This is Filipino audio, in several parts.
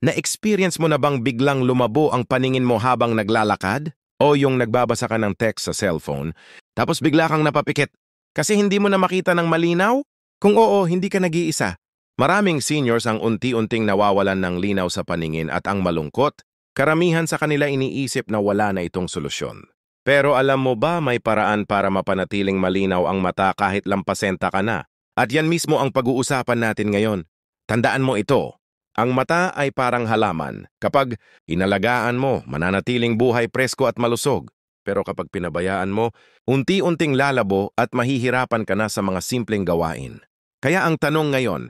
Na-experience mo na bang biglang lumabo ang paningin mo habang naglalakad? O yung nagbabasa ka ng text sa cellphone, tapos bigla kang napapikit kasi hindi mo na makita ng malinaw? Kung oo, hindi ka nag-iisa. Maraming seniors ang unti-unting nawawalan ng linaw sa paningin at ang malungkot, karamihan sa kanila iniisip na wala na itong solusyon. Pero alam mo ba may paraan para mapanatiling malinaw ang mata kahit lampasenta ka na? At yan mismo ang pag-uusapan natin ngayon. Tandaan mo ito. Ang mata ay parang halaman. Kapag inalagaan mo, mananatiling buhay presko at malusog. Pero kapag pinabayaan mo, unti-unting lalabo at mahihirapan ka na sa mga simpleng gawain. Kaya ang tanong ngayon,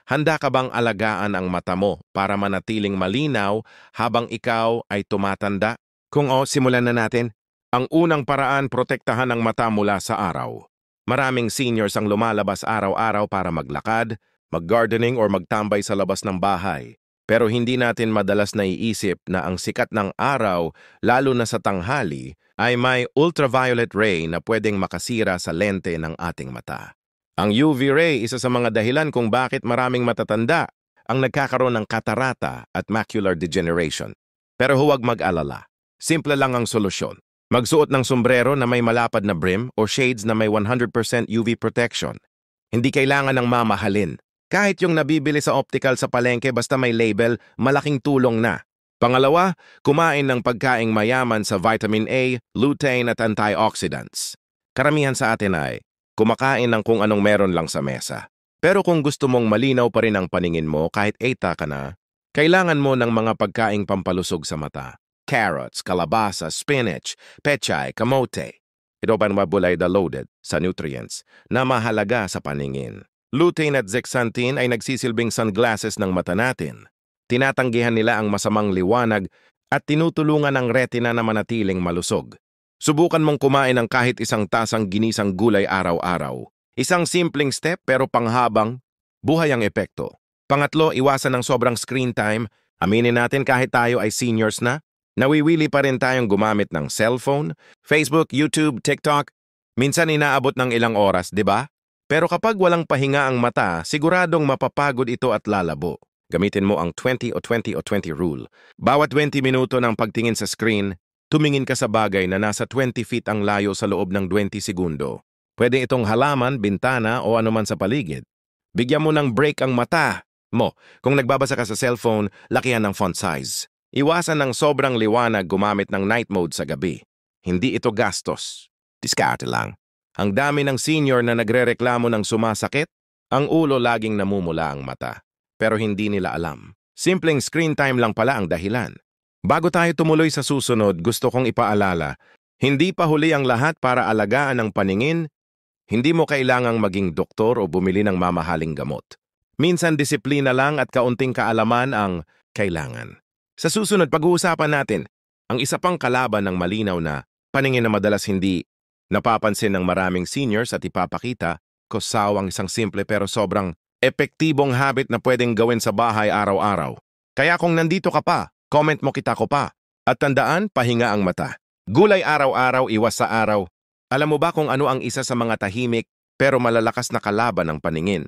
handa ka bang alagaan ang mata mo para manatiling malinaw habang ikaw ay tumatanda? Kung simulan na natin. Ang unang paraan, protektahan ang mata mula sa araw. Maraming seniors ang lumalabas araw-araw para maglakad, mag-gardening or magtambay sa labas ng bahay. Pero hindi natin madalas naiisip na ang sikat ng araw, lalo na sa tanghali, ay may ultraviolet ray na pwedeng makasira sa lente ng ating mata. Ang UV ray, isa sa mga dahilan kung bakit maraming matatanda ang nagkakaroon ng katarata at macular degeneration. Pero huwag mag-alala. Simple lang ang solusyon. Magsuot ng sombrero na may malapad na brim o shades na may 100% UV protection. Hindi kailangan ng mamahalin. Kahit yung nabibili sa optical sa palengke basta may label, malaking tulong na. Pangalawa, kumain ng pagkaing mayaman sa vitamin A, lutein at antioxidants. Karamihan sa atin ay kumakain ng kung anong meron lang sa mesa. Pero kung gusto mong malinaw pa rin ang paningin mo kahit 80 ka na, kailangan mo ng mga pagkaing pampalusog sa mata. Carrots, kalabasa, spinach, pechay, kamote. Ito pa mabulay na loaded sa nutrients na mahalaga sa paningin. Lutein at zeaxanthin ay nagsisilbing sunglasses ng mata natin. Tinatanggihan nila ang masamang liwanag at tinutulungan ang retina na manatiling malusog. Subukan mong kumain ng kahit isang tasang ginisang gulay araw-araw. Isang simpleng step pero panghabang buhay ang epekto. Pangatlo, iwasan ng sobrang screen time. Aminin natin kahit tayo ay seniors na, nawiwili pa rin tayong gumamit ng cellphone, Facebook, YouTube, TikTok. Minsan inaabot ng ilang oras, di ba? Pero kapag walang pahinga ang mata, siguradong mapapagod ito at lalabo. Gamitin mo ang 20 o 20 o 20 rule. Bawat 20 minuto ng pagtingin sa screen, tumingin ka sa bagay na nasa 20 feet ang layo sa loob ng 20 segundo. Pwede itong halaman, bintana o anuman sa paligid. Bigyan mo ng break ang mata mo. Kung nagbabasa ka sa cellphone, lakihan ng font size. Iwasan ng sobrang liwanag, gumamit ng night mode sa gabi. Hindi ito gastos. Diskarte lang. Ang dami ng senior na nagrereklamo ng sumasakit, ang ulo laging namumula ang mata. Pero hindi nila alam. Simpleng screen time lang pala ang dahilan. Bago tayo tumuloy sa susunod, gusto kong ipaalala, hindi pa huli ang lahat para alagaan ang paningin. Hindi mo kailangang maging doktor o bumili ng mamahaling gamot. Minsan disiplina lang at kaunting kaalaman ang kailangan. Sa susunod, pag-uusapan natin ang isa pang kalaban ng malinaw na paningin na madalas hindi napapansin ng maraming seniors at ipapakita ko sawang isang simple pero sobrang epektibong habit na pwedeng gawin sa bahay araw-araw. Kaya kung nandito ka pa, comment mo kita ko pa. At tandaan, pahinga ang mata. Gulay araw-araw, iwas sa araw. Alam mo ba kung ano ang isa sa mga tahimik pero malalakas na kalaban ng paningin?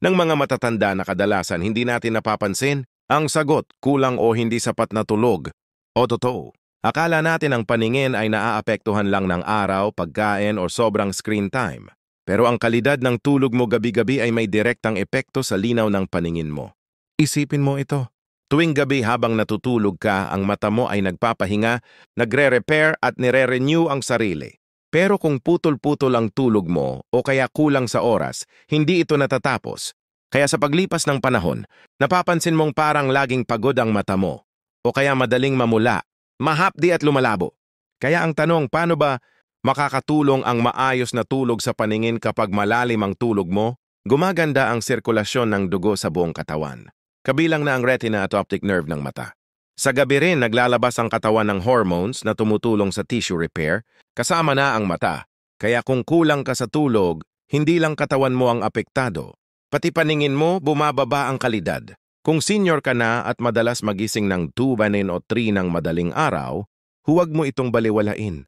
Ng mga matatanda na kadalasan hindi natin napapansin, ang sagot, kulang o hindi sapat na tulog. O totoo, akala natin ang paningin ay naaapektuhan lang ng araw, pagkain o sobrang screen time. Pero ang kalidad ng tulog mo gabi-gabi ay may direktang epekto sa linaw ng paningin mo. Isipin mo ito. Tuwing gabi habang natutulog ka, ang mata mo ay nagpapahinga, nagre-repair at nire-renew ang sarili. Pero kung putol-putol ang tulog mo o kaya kulang sa oras, hindi ito natatapos. Kaya sa paglipas ng panahon, napapansin mong parang laging pagod ang mata mo o kaya madaling mamula, mahapdi at lumalabo. Kaya ang tanong, paano ba makakatulong ang maayos na tulog sa paningin kapag malalim ang tulog mo? Gumaganda ang sirkulasyon ng dugo sa buong katawan. Kabilang na ang retina at optic nerve ng mata. Sa gabi rin, naglalabas ang katawan ng hormones na tumutulong sa tissue repair, kasama na ang mata. Kaya kung kulang ka sa tulog, hindi lang katawan mo ang apektado. Pati paningin mo, bumababa ang kalidad. Kung senior ka na at madalas magising ng 2 o 3 ng madaling araw, huwag mo itong baliwalain.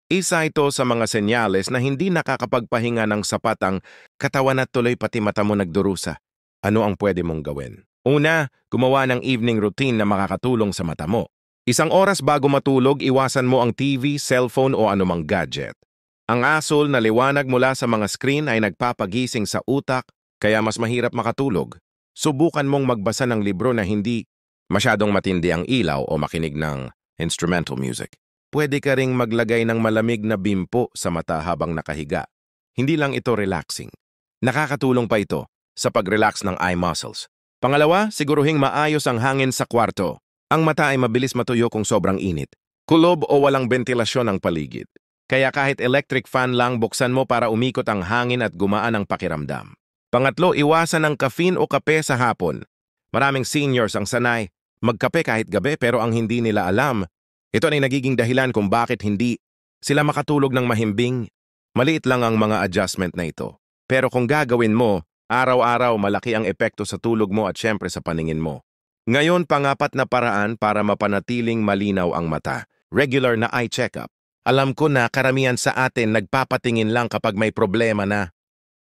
Isa ito sa mga senyales na hindi nakakapagpahinga ng sapat ang katawan at tuloy pati mata mo nagdurusa. Ano ang pwede mong gawin? Una, gumawa ng evening routine na makakatulong sa mata mo. 1 oras bago matulog, iwasan mo ang TV, cellphone o anumang gadget. Ang asol na liwanag mula sa mga screen ay nagpapagising sa utak, kaya mas mahirap makatulog. Subukan mong magbasa ng libro na hindi masyadong matindi ang ilaw o makinig ng instrumental music. Pwede ka ring maglagay ng malamig na bimpo sa mata habang nakahiga. Hindi lang ito relaxing. Nakakatulong pa ito sa pag-relax ng eye muscles. Pangalawa, siguruhing maayos ang hangin sa kwarto. Ang mata ay mabilis matuyo kung sobrang init. Kulob o walang ventilasyon ang paligid. Kaya kahit electric fan lang, buksan mo para umikot ang hangin at gumaan ang pakiramdam. Pangatlo, iwasan ang caffeine o kape sa hapon. Maraming seniors ang sanay magkape kahit gabi pero ang hindi nila alam, ito ay nagiging dahilan kung bakit hindi sila makatulog ng mahimbing. Maliit lang ang mga adjustment na ito. Pero kung gagawin mo, araw-araw malaki ang epekto sa tulog mo at syempre sa paningin mo. Ngayon, pangapat na paraan para mapanatiling malinaw ang mata. Regular na eye check-up. Alam ko na karamihan sa atin nagpapatingin lang kapag may problema na.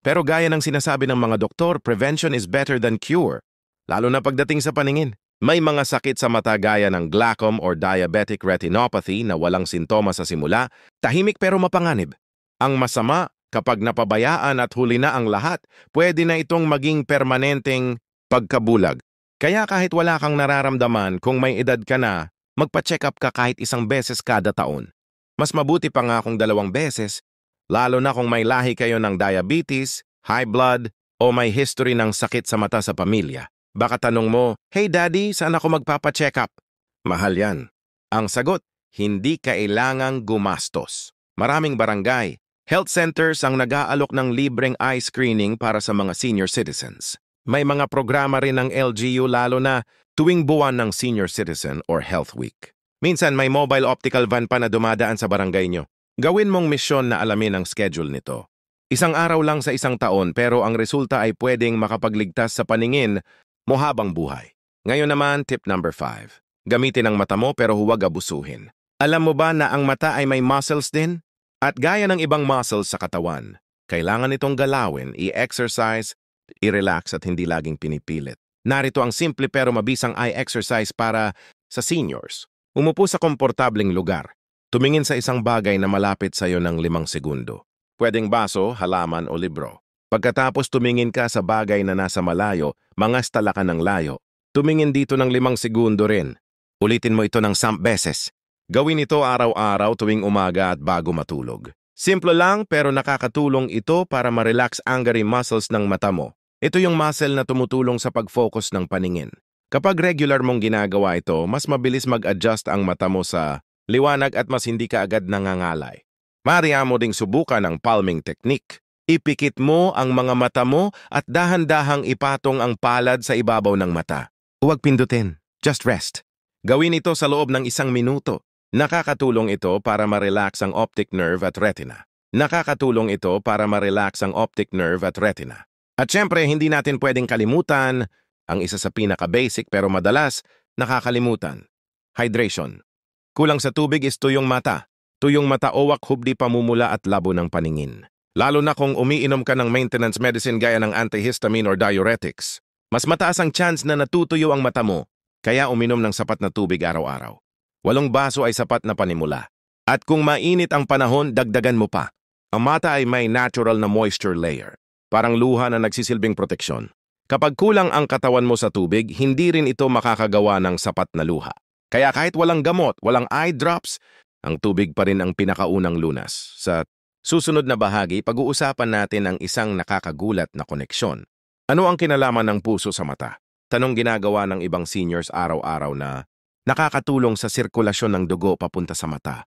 Pero gaya ng sinasabi ng mga doktor, prevention is better than cure. Lalo na pagdating sa paningin. May mga sakit sa mata gaya ng glaucom or diabetic retinopathy na walang sintomas sa simula, tahimik pero mapanganib. Ang masama, kapag napabayaan at huli na ang lahat, pwede na itong maging permanenteng pagkabulag. Kaya kahit wala kang nararamdaman, kung may edad ka na, magpa-check up ka kahit 1 beses kada taon. Mas mabuti pa nga kung 2 beses, lalo na kung may lahi kayo ng diabetes, high blood, o may history ng sakit sa mata sa pamilya. Baka tanong mo, "Hey daddy, saan ako magpapa-check up?" Mahal yan. Ang sagot, hindi kailangang gumastos. Maraming barangay, health centers ang nag-aalok ng libreng eye screening para sa mga senior citizens. May mga programa rin ng LGU lalo na tuwing buwan ng Senior Citizen or Health Week. Minsan may mobile optical van pa na dumadaan sa barangay nyo. Gawin mong misyon na alamin ang schedule nito. 1 araw lang sa 1 taon pero ang resulta ay pwedeng makapagligtas sa paningin mo habang buhay. Ngayon naman, tip number 5. Gamitin ang mata mo pero huwag abusuhin. Alam mo ba na ang mata ay may muscles din? At gaya ng ibang muscles sa katawan, kailangan itong galawin, i-exercise, i-relax at hindi laging pinipilit. Narito ang simple pero mabisang eye exercise para sa seniors. Umupo sa komportableng lugar. Tumingin sa isang bagay na malapit sa iyo ng 5 segundo. Pwedeng baso, halaman o libro. Pagkatapos tumingin ka sa bagay na nasa malayo, mangastala ka ng layo. Tumingin dito ng 5 segundo rin. Ulitin mo ito ng 10 beses. Gawin ito araw-araw tuwing umaga at bago matulog. Simple lang pero nakakatulong ito para ma-relax angry muscles ng mata mo. Ito yung muscle na tumutulong sa pag-focus ng paningin. Kapag regular mong ginagawa ito, mas mabilis mag-adjust ang mata mo sa liwanag at mas hindi ka agad nangangalay. Maaari mo ding subukan ang palming technique. Ipikit mo ang mga mata mo at dahan-dahang ipatong ang palad sa ibabaw ng mata. Huwag pindutin, just rest. Gawin ito sa loob ng 1 minuto. Nakakatulong ito para ma-relax ang optic nerve at retina. At syempre, hindi natin pwedeng kalimutan ang isa sa pinaka-basic pero madalas nakakalimutan. Hydration. Kulang sa tubig is tuyong mata. Tuyong mata, owak, hubdi, pamumula at labo ng paningin. Lalo na kung umiinom ka ng maintenance medicine gaya ng antihistamine or diuretics. Mas mataas ang chance na natutuyo ang mata mo, kaya uminom ng sapat na tubig araw-araw. 8 baso ay sapat na panimula. At kung mainit ang panahon, dagdagan mo pa. Ang mata ay may natural na moisture layer. Parang luha na nagsisilbing proteksyon. Kapag kulang ang katawan mo sa tubig, hindi rin ito makakagawa ng sapat na luha. Kaya kahit walang gamot, walang eye drops, ang tubig pa rin ang pinakaunang lunas. Sa susunod na bahagi, pag-uusapan natin ang isang nakakagulat na koneksyon. Ano ang kinalaman ng puso sa mata? Tanong ginagawa ng ibang seniors araw-araw na nakakatulong sa sirkulasyon ng dugo papunta sa mata.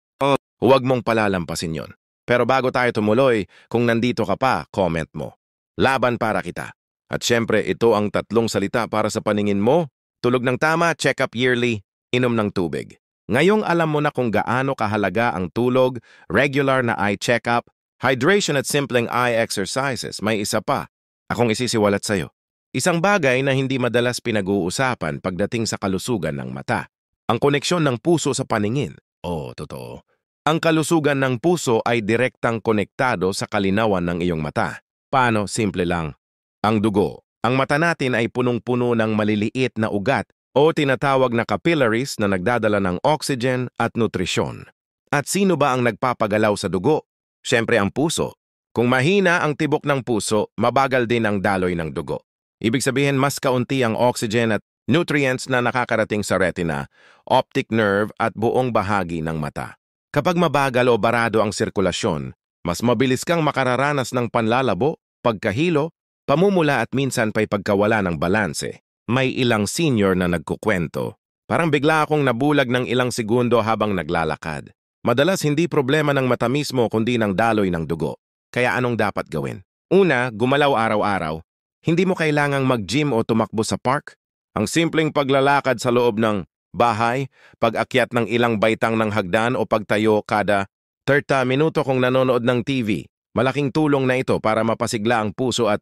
Huwag mong palalampasin yon. Pero bago tayo tumuloy, kung nandito ka pa, comment mo. Laban para kita. At syempre, ito ang 3 salita para sa paningin mo. Tulog ng tama, check up yearly, inom ng tubig. Ngayong alam mo na kung gaano kahalaga ang tulog, regular na eye check-up, hydration at simpleng eye exercises, may isa pa. Akong isisiwalat sa'yo. Isang bagay na hindi madalas pinag-uusapan pagdating sa kalusugan ng mata. Ang koneksyon ng puso sa paningin. Totoo. Ang kalusugan ng puso ay direktang konektado sa kalinawan ng iyong mata. Paano? Simple lang. Ang dugo, Ang mata natin ay punong-puno ng maliliit na ugat o tinatawag na capillaries na nagdadala ng oxygen at nutrisyon. At sino ba ang nagpapagalaw sa dugo? Siyempre ang puso. Kung mahina ang tibok ng puso, mabagal din ang daloy ng dugo. Ibig sabihin mas kaunti ang oxygen at nutrients na nakakarating sa retina, optic nerve at buong bahagi ng mata. Kapag mabagal o barado ang sirkulasyon, mas mabilis kang makararanas ng panlalabo, pagkahilo, pamumula at minsan pa'y pagkawala ng balanse. May ilang senior na nagkukwento. Parang bigla akong nabulag ng ilang segundo habang naglalakad. Madalas hindi problema ng mata mismo kundi ng daloy ng dugo. Kaya anong dapat gawin? Una, gumalaw araw-araw. Hindi mo kailangang mag-gym o tumakbo sa park. Ang simpleng paglalakad sa loob ng bahay, pag-akyat ng ilang baitang ng hagdan o pagtayo kada 30 minuto kung nanonood ng TV. Malaking tulong na ito para mapasigla ang puso at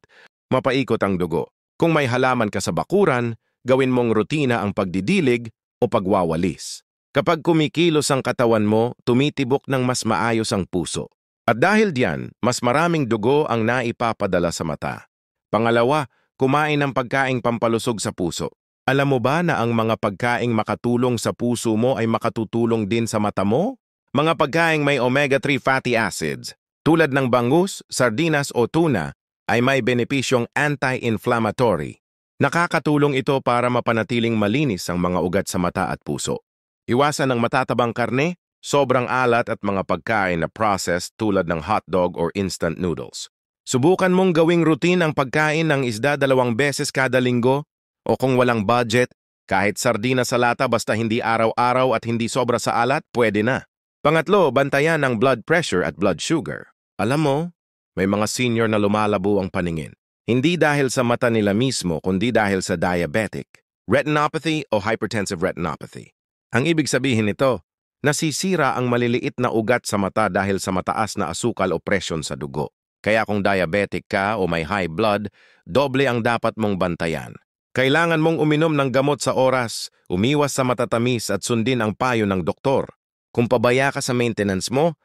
mapaikot ang dugo. Kung may halaman ka sa bakuran, gawin mong rutina ang pagdidilig o pagwawalis. Kapag kumikilos ang katawan mo, tumitibok ng mas maayos ang puso. At dahil diyan, mas maraming dugo ang naipapadala sa mata. Pangalawa, kumain ng pagkaing pampalusog sa puso. Alam mo ba na ang mga pagkaing makatulong sa puso mo ay makatutulong din sa mata mo? Mga pagkaing may omega-3 fatty acids, tulad ng bangus, sardinas o tuna, ay may benepisyong anti-inflammatory. Nakakatulong ito para mapanatiling malinis ang mga ugat sa mata at puso. Iwasan ng matatabang karne, sobrang alat at mga pagkain na processed tulad ng hotdog or instant noodles. Subukan mong gawing routine ang pagkain ng isda 2 beses kada linggo o kung walang budget, kahit sardina sa lata basta hindi araw-araw at hindi sobra sa alat, pwede na. Pangatlo, bantayan ang blood pressure at blood sugar. Alam mo, may mga senior na lumalabo ang paningin. Hindi dahil sa mata nila mismo, kundi dahil sa diabetic, retinopathy o hypertensive retinopathy. Ang ibig sabihin nito, nasisira ang maliliit na ugat sa mata dahil sa mataas na asukal o presyon sa dugo. Kaya kung diabetic ka o may high blood, doble ang dapat mong bantayan. Kailangan mong uminom ng gamot sa oras, umiwas sa matatamis at sundin ang payo ng doktor. Kung pabaya ka sa maintenance mo,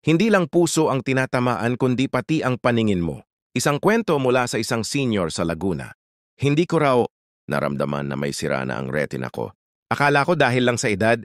hindi lang puso ang tinatamaan kundi pati ang paningin mo. Isang kwento mula sa isang senior sa Laguna. Hindi ko raw naramdaman na may sira na ang retina ko. Akala ko dahil lang sa edad,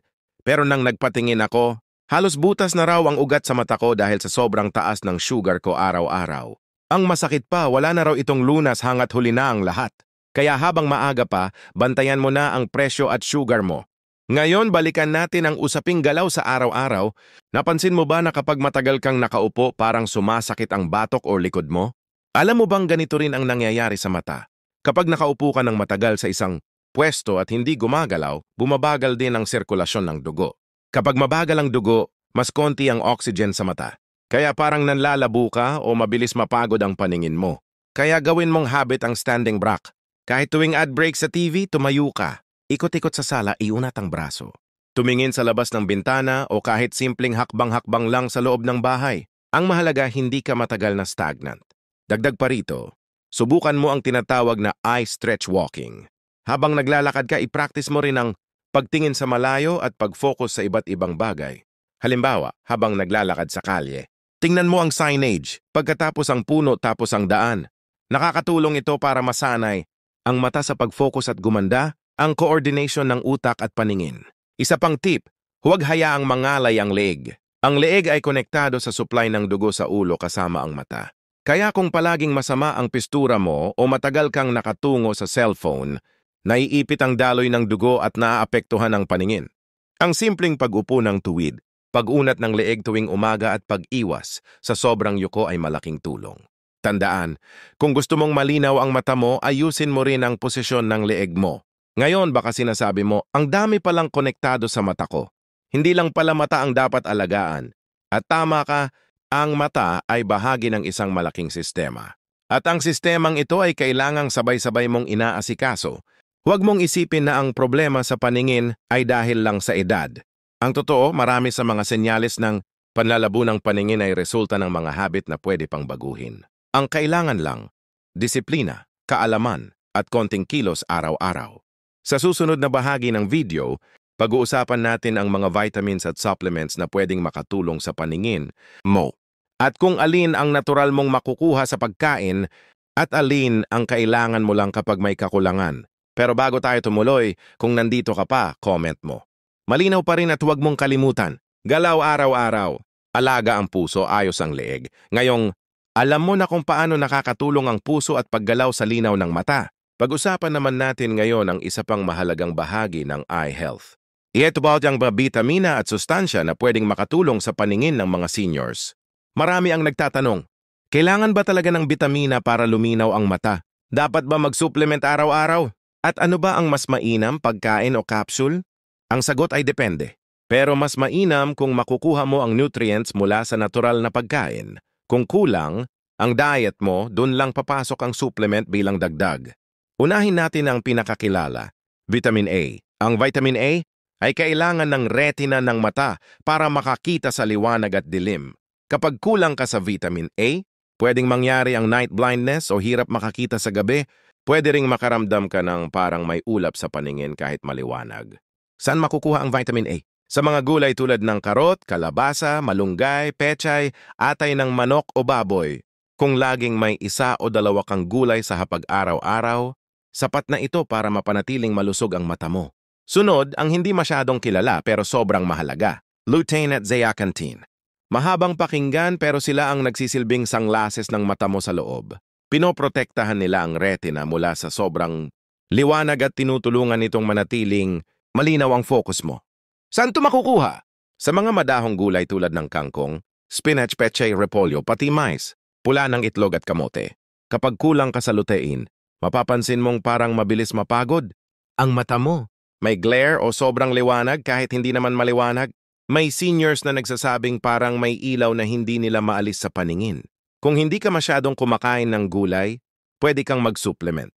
pero nang nagpatingin ako, halos butas na raw ang ugat sa mata ko dahil sa sobrang taas ng sugar ko araw-araw. Ang masakit pa, wala na raw itong lunas hangat huli na ang lahat. Kaya habang maaga pa, bantayan mo na ang presyo at sugar mo. Ngayon, balikan natin ang usaping galaw sa araw-araw. Napansin mo ba na kapag matagal kang nakaupo, parang sumasakit ang batok o likod mo? Alam mo bang ganito rin ang nangyayari sa mata? Kapag nakaupo ka ng matagal sa isang pwesto at hindi gumagalaw, bumabagal din ang sirkulasyon ng dugo. Kapag mabagal ang dugo, mas konti ang oxygen sa mata. Kaya parang nanlalabo ka o mabilis mapagod ang paningin mo. Kaya gawin mong habit ang standing brack. Kahit tuwing ad break sa TV, tumayo ka. Ikot-ikot sa sala, iunat ang braso. Tumingin sa labas ng bintana o kahit simpleng hakbang-hakbang lang sa loob ng bahay. Ang mahalaga, hindi ka matagal na stagnant. Dagdag pa rito, subukan mo ang tinatawag na eye stretch walking. Habang naglalakad ka, i-practice mo rin ang pagtingin sa malayo at pag-focus sa iba't ibang bagay. Halimbawa, habang naglalakad sa kalye, tingnan mo ang signage, pagkatapos ang puno tapos ang daan. Nakakatulong ito para masanay ang mata sa pag-focus at gumanda ang coordination ng utak at paningin. Isa pang tip, huwag hayaang mangalay ang leeg. Ang leeg ay konektado sa supply ng dugo sa ulo kasama ang mata. Kaya kung palaging masama ang pistura mo o matagal kang nakatungo sa cellphone, naiipit ang daloy ng dugo at naaapektuhan ang paningin. Ang simpleng pag-upo ng tuwid, pag-unat ng leeg tuwing umaga at pag-iwas sa sobrang yuko ay malaking tulong. Tandaan, kung gusto mong malinaw ang mata mo, ayusin mo rin ang posisyon ng leeg mo. Ngayon baka sinasabi mo, ang dami palang konektado sa mata ko. Hindi lang pala mata ang dapat alagaan. At tama ka, ang mata ay bahagi ng isang malaking sistema. At ang sistemang ito ay kailangang sabay-sabay mong inaasikaso. Huwag mong isipin na ang problema sa paningin ay dahil lang sa edad. Ang totoo, marami sa mga senyales ng panlalabo ng paningin ay resulta ng mga habit na pwede pang baguhin. Ang kailangan lang, disiplina, kaalaman, at konting kilos araw-araw. Sa susunod na bahagi ng video, pag-uusapan natin ang mga vitamins at supplements na pwedeng makatulong sa paningin mo. At kung alin ang natural mong makukuha sa pagkain At alin ang kailangan mo lang kapag may kakulangan. Pero bago tayo tumuloy, kung nandito ka pa, comment mo. Malinaw pa rin at huwag mong kalimutan. Galaw araw-araw. Alaga ang puso, ayos ang leeg. Ngayong, alam mo na kung paano nakakatulong ang puso at paggalaw sa linaw ng mata. Pag-usapan naman natin ngayon ang isa pang mahalagang bahagi ng eye health. Ito ba ang mga bitamina at sustansya na pwedeng makatulong sa paningin ng mga seniors? Marami ang nagtatanong, kailangan ba talaga ng bitamina para luminaw ang mata? Dapat ba mag-supplement araw-araw? At ano ba ang mas mainam, pagkain o capsule? Ang sagot ay depende. Pero mas mainam kung makukuha mo ang nutrients mula sa natural na pagkain. Kung kulang, ang diet mo, dun lang papasok ang supplement bilang dagdag. Unahin natin ang pinakakilala, vitamin A. Ang vitamin A ay kailangan ng retina ng mata para makakita sa liwanag at dilim. Kapag kulang ka sa vitamin A, pwedeng mangyari ang night blindness o hirap makakita sa gabi, pwede ring makaramdam ka ng parang may ulap sa paningin kahit maliwanag. Saan makukuha ang vitamin A? Sa mga gulay tulad ng karot, kalabasa, malunggay, pechay, atay ng manok o baboy. Kung laging may isa o dalawa kang gulay sa hapag araw-araw, sapat na ito para mapanatiling malusog ang mata mo. Sunod, ang hindi masyadong kilala pero sobrang mahalaga, lutein at zeaxanthin. Mahabang pakinggan pero sila ang nagsisilbing sanglases ng mata mo sa loob. Pinoprotektahan nila ang retina mula sa sobrang liwanag at tinutulungan itong manatiling malinaw ang focus mo. Saan ito makukuha? Sa mga madahong gulay tulad ng kangkong, spinach, pechay, repolyo, pati mais, pula ng itlog at kamote. Kapag kulang ka sa lutein, mapapansin mong parang mabilis mapagod. Ang mata mo, may glare o sobrang liwanag kahit hindi naman maliwanag. May seniors na nagsasabing parang may ilaw na hindi nila maalis sa paningin. Kung hindi ka masyadong kumakain ng gulay, pwede kang mag-supplement.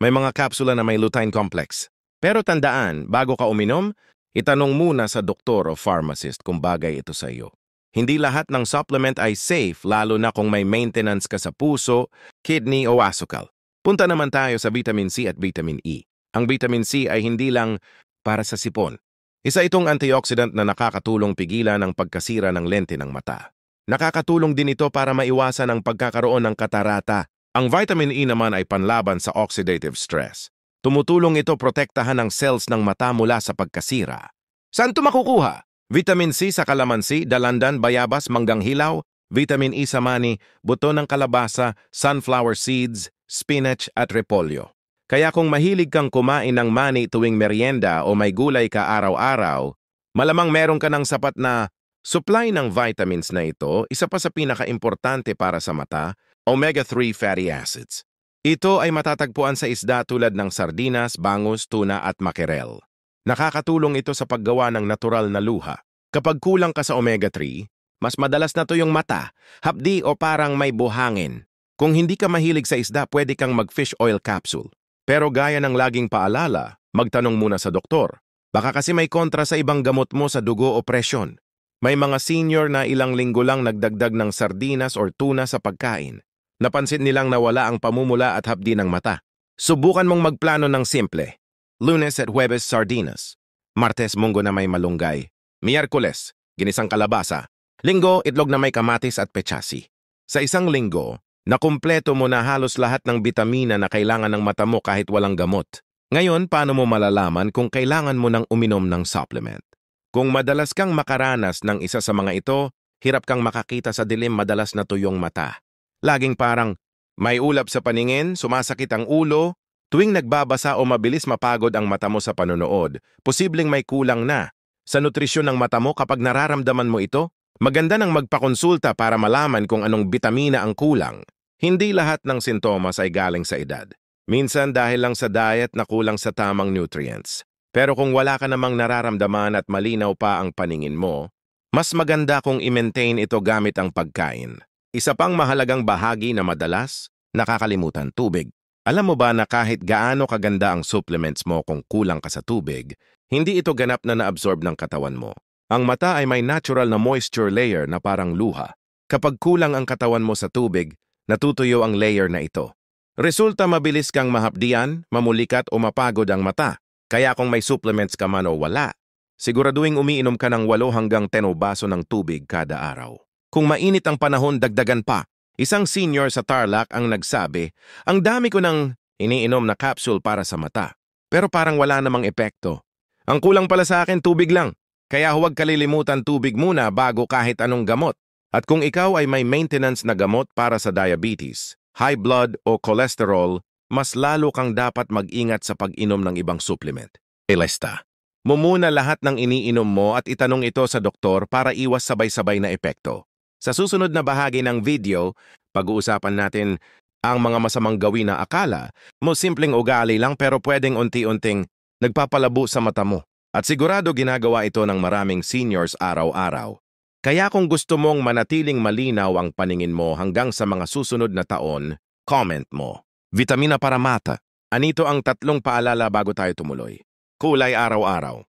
May mga kapsula na may lutein complex. Pero tandaan, bago ka uminom, itanong muna sa doktor o pharmacist kung bagay ito sa iyo. Hindi lahat ng supplement ay safe lalo na kung may maintenance ka sa puso, kidney o asukal. Punta naman tayo sa vitamin C at vitamin E. Ang vitamin C ay hindi lang para sa sipon. Isa itong antioxidant na nakakatulong pigilan ang pagkasira ng lente ng mata. Nakakatulong din ito para maiwasan ang pagkakaroon ng katarata. Ang vitamin E naman ay panlaban sa oxidative stress. Tumutulong ito protektahan ang cells ng mata mula sa pagkasira. Saan ito makukuha? Vitamin C sa kalamansi, dalandan, bayabas, manggang hilaw, vitamin E sa mani, buto ng kalabasa, sunflower seeds, spinach at repolyo. Kaya kung mahilig kang kumain ng mani tuwing merienda o may gulay ka araw-araw, malamang meron ka ng sapat na supply ng vitamins na ito. Isa pa sa pinaka-importante para sa mata, omega-3 fatty acids. Ito ay matatagpuan sa isda tulad ng sardinas, bangus, tuna at makerel. Nakakatulong ito sa paggawa ng natural na luha. Kapag kulang ka sa omega-3, mas madalas na tuyong mata, hapdi o parang may buhangin. Kung hindi ka mahilig sa isda, pwede kang mag-fish oil capsule. Pero gaya ng laging paalala, magtanong muna sa doktor. Baka kasi may kontra sa ibang gamot mo sa dugo o presyon. May mga senior na ilang linggo lang nagdagdag ng sardinas or tuna sa pagkain. Napansin nilang nawala ang pamumula at hapdi ng mata. Subukan mong magplano ng simple. Lunes at Huwebes sardinas. Martes, Munggo na may malunggay. Miyerkules, ginisang kalabasa. Linggo, itlog na may kamatis at pechasi. Sa isang linggo, nakumpleto mo na halos lahat ng bitamina na kailangan ng mata mo kahit walang gamot. Ngayon, paano mo malalaman kung kailangan mo ng uminom ng supplement? Kung madalas kang makaranas ng isa sa mga ito, hirap kang makakita sa dilim, madalas na tuyong mata. Laging parang may ulap sa paningin, sumasakit ang ulo, tuwing nagbabasa o mabilis mapagod ang mata mo sa panonood, posibleng may kulang na sa nutrisyon ng mata mo. Kapag nararamdaman mo ito, maganda nang magpakonsulta para malaman kung anong bitamina ang kulang. Hindi lahat ng sintomas ay galing sa edad. Minsan dahil lang sa diet na kulang sa tamang nutrients. Pero kung wala ka namang nararamdaman at malinaw pa ang paningin mo, mas maganda kung i-maintain ito gamit ang pagkain. Isa pang mahalagang bahagi na madalas, nakakalimutan, tubig. Alam mo ba na kahit gaano kaganda ang supplements mo kung kulang ka sa tubig, hindi ito ganap na naabsorb ng katawan mo. Ang mata ay may natural na moisture layer na parang luha. Kapag kulang ang katawan mo sa tubig, natutuyo ang layer na ito. Resulta, mabilis kang mahapdian, mamulikat o mapagod ang mata. Kaya kung may supplements ka man o wala, siguraduhin umiinom ka ng 8 hanggang 10 baso ng tubig kada araw. Kung mainit ang panahon, dagdagan pa. Isang senior sa Tarlac ang nagsabi, ang dami ko ng iniinom na capsule para sa mata, pero parang wala namang epekto. Ang kulang pala sa akin tubig lang, kaya huwag kalilimutan tubig muna bago kahit anong gamot. At kung ikaw ay may maintenance na gamot para sa diabetes, high blood o cholesterol, mas lalo kang dapat mag-ingat sa pag-inom ng ibang supplement. Elesta. Mumuna lahat ng iniinom mo at itanong ito sa doktor para iwas sabay-sabay na epekto. Sa susunod na bahagi ng video, pag-uusapan natin ang mga masamang gawin na akala mo simpleng ugali lang pero pwedeng unti-unting nagpapalabo sa mata mo. At sigurado ginagawa ito ng maraming seniors araw-araw. Kaya kung gusto mong manatiling malinaw ang paningin mo hanggang sa mga susunod na taon, comment mo. Vitamina para mata. Anito ang 3 paalala bago tayo tumuloy. Kulay araw-araw.